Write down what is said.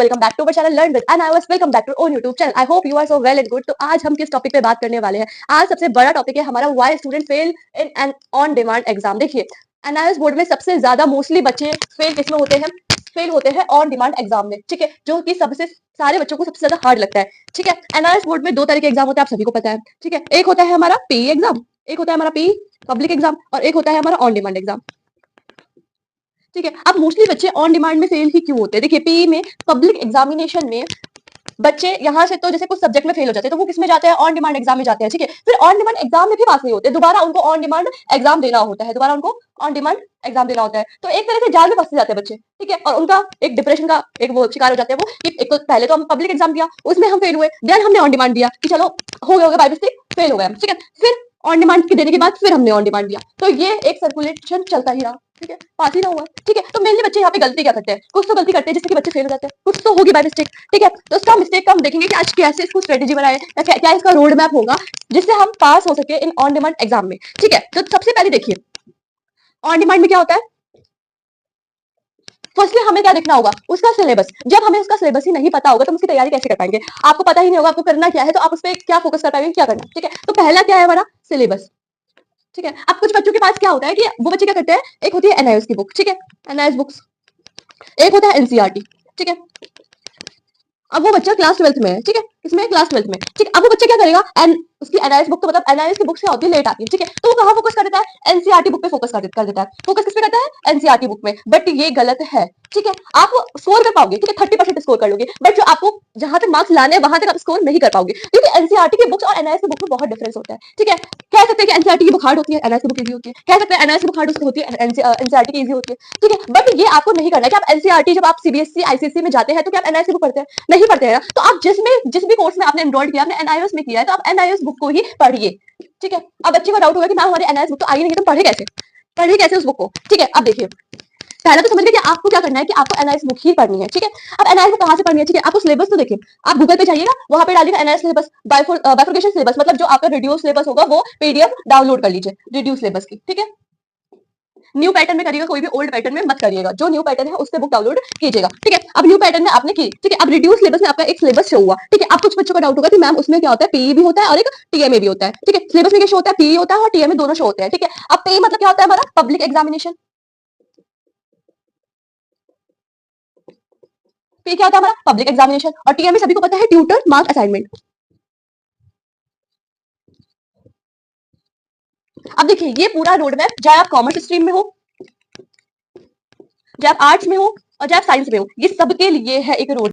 Welcome back to our channel learn with NIOS। Welcome back to on YouTube channel. I hope you are so well and good. तो आज हम किस topic पे बात करने वाले हैं? आज सबसे बड़ा टॉपिक है हमारा why student fail in an on demand exam. देखिए, NIOS बोर्ड में सबसे ज्यादा मोस्टली बच्चे फेल किसमें होते हैं? फेल होते हैं ऑन डिमांड एग्जाम में, ठीक है, जो कि सबसे सारे बच्चों को सबसे ज्यादा हार्ड लगता है, ठीक है। NIOS बोर्ड में दो तरह के एग्जाम होते हैं, आप सभी को पता है, ठीक है। एक होता है हमारा पीई एग्जाम, एक होता है हमारा पीई पब्लिक एग्जाम, और एक होता है हमारा ऑन डिमांड एग्जाम, ठीक है। अब मोस्टली बच्चे ऑन डिमांड में फेल ही क्यों होते हैं? देखिए, पीई में पब्लिक एग्जामिनेशन में बच्चे यहाँ से तो जैसे कुछ सब्जेक्ट में फेल हो जाते हैं तो वो किसमें जाते हैं? ऑन डिमांड एग्जाम में जाते हैं, ठीक है। फिर ऑन डिमांड एग्जाम में भी पास नहीं होते, दोबारा उनको ऑन डिमांड एग्जाम देना होता है, दोबारा उनको ऑन डिमांड एग्जाम देना होता है। तो एक तरह से जाल में फंस जाते हैं बच्चे, ठीक है। और उनका एक डिप्रेशन का एक वो शिकार हो जाते हैं वो कि एक तो पहले तो हम पब्लिक एग्जाम दिया, उसमें हम फेल हुए, देन हमने ऑन डिमांड दिया कि चलो हो गया बाय मिस्टेक फेल हो गया, ठीक है। फिर ऑन डिमांड के देने के बाद फिर हमने ऑन डिमांड दिया, तो ये एक सर्कुलेशन चलता ही रहा, ठीक है, पास ही ना हुआ, ठीक है। तो मेनली बच्चे यहाँ पे गलती क्या करते हैं? कुछ तो गलती करते हैं जिससे कि बच्चे फेल हो जाते हैं, कुछ तो होगी बाय मिस्टेक, ठीक है। तो उसका मिस्टेक का हम देखेंगे कि आज कैसे इसको स्ट्रेटेजी बनाए या क्या इसका रोड मैप होगा जिससे हम पास हो सके इन ऑन डिमांड एग्जाम में, ठीक है। तो सबसे पहले देखिए, ऑन डिमांड में क्या होता है? फर्स्टली हमें क्या देखना होगा? उसका सिलेबस। जब हमें उसका सिलेबस ही नहीं पता होगा तो हम उसकी तैयारी कैसे कर पाएंगे? आपको पता ही नहीं होगा आपको करना क्या है, तो आप उस पर क्या फोकस कर पाएंगे, क्या करना, ठीक है। तो पहला क्या है हमारा? सिलेबस, ठीक है। अब कुछ बच्चों के पास क्या होता है कि वो बच्चे क्या करते हैं, एक होती है NIOS की बुक, ठीक है, NIOS बुक्स, एक होता है NCERT, ठीक है। अब वो बच्चा क्लास 12th में है, ठीक है, इसमें क्लास 12th में, ठीक है। अब वो बच्चा क्या करेगा? एन उसकी NIOS बुक, तो मतलब NIOS की बुक्स क्या होती है, लेट आती है, ठीक है। तो वो कहाँ फोकस कर देता है? NCERT बुक पे फोकस कर देता है। फोकस किस पे करता है? NCERT बुक में। बट ये गलत है, ठीक है। आप स्कोर कर पाओगे, ठीक है, 30% स्कोर कर लोगे, बट जो आपको जहां तक मार्क्स लाने हैं वहां तक आप स्कोर नहीं कर पाओगे, क्योंकि NCERT की बुक्स और NIOS की बुक में बहुत डिफरेंस होता है, ठीक है। कह सकते हैं कि NCERT की बुक हार्ड होती है, NIOS की बुक इजी होती है, कह सकते हैं NIOS की बुक हार्ड होती है, NCERT की इजी होती है, ठीक है। बट ये आपको नहीं करना है कि आप NCERT, जब आप CBSE ICSE में जाते हैं तो क्या आप NIOS की बुक पढ़ते हैं? नहीं पढ़ते हैं। तो आप जिस भी कोर्स में आपने एनरोल्ड किया, आपने NIOS में किया है, तो आप NIOS बुक को ही पढ़िए, ठीक है। अब बच्चे को डाउट होगा कि मैम हमारी NIOS बुक तो आई नहीं, तो पढ़े कैसे उस बुक को, ठीक है। अब देखिए, पहले तो समझ गए कि आपको क्या करना है कि आपको NIOS बुक ही पढ़नी है, ठीक है। अब NIOS बुक कहाँ से पढ़नी है, ठीक है। आपको सिलेबस तो देखिए, आप गूगल पे जाइएगा, वहां पे डालिएगा NIOS सिलेबस बाइफरकेशन सिलेबस, मतलब जो आपका रिड्यूस सिलेबस होगा वो PDF डाउनलोड कर लीजिए रिड्यूस सिलेबस की, ठीक है। न्यू पैटर्न में करिएगा, कोई भी ओल्ड पैटर्न में मत करिएगा, जो न्यू पैटर्न है उससे बुक डाउनलोड कीजिएगा, ठीक है। अब न्यू पैटर्न में आपने की, ठीक है। अब रिड्यूस सिलेबस में आपका एक सिलेबस शो हुआ, ठीक है। अब कुछ बच्चों का डाउट होगा कि मैम उसमें क्या होता है, पीई भी होता है और एक TMA भी होता है, ठीक है। सिलेबस में क्या शो होता है? पीई होता है और TMA दोनों शो होते हैं, ठीक है। अब पीई मतलब क्या होता है हमारा? Public examination. पी क्या होता है हमारा? Public examination. और TMA सभी को पता है, ट्यूटर मार्क असाइनमेंट। अब देखिए, ये पूरा रोड मैप, चाहे आप कॉमर्स स्ट्रीम में हो, चाहे आप आर्ट्स में हो और चाहे आप साइंस में हो, ये सबके लिए है एक रोड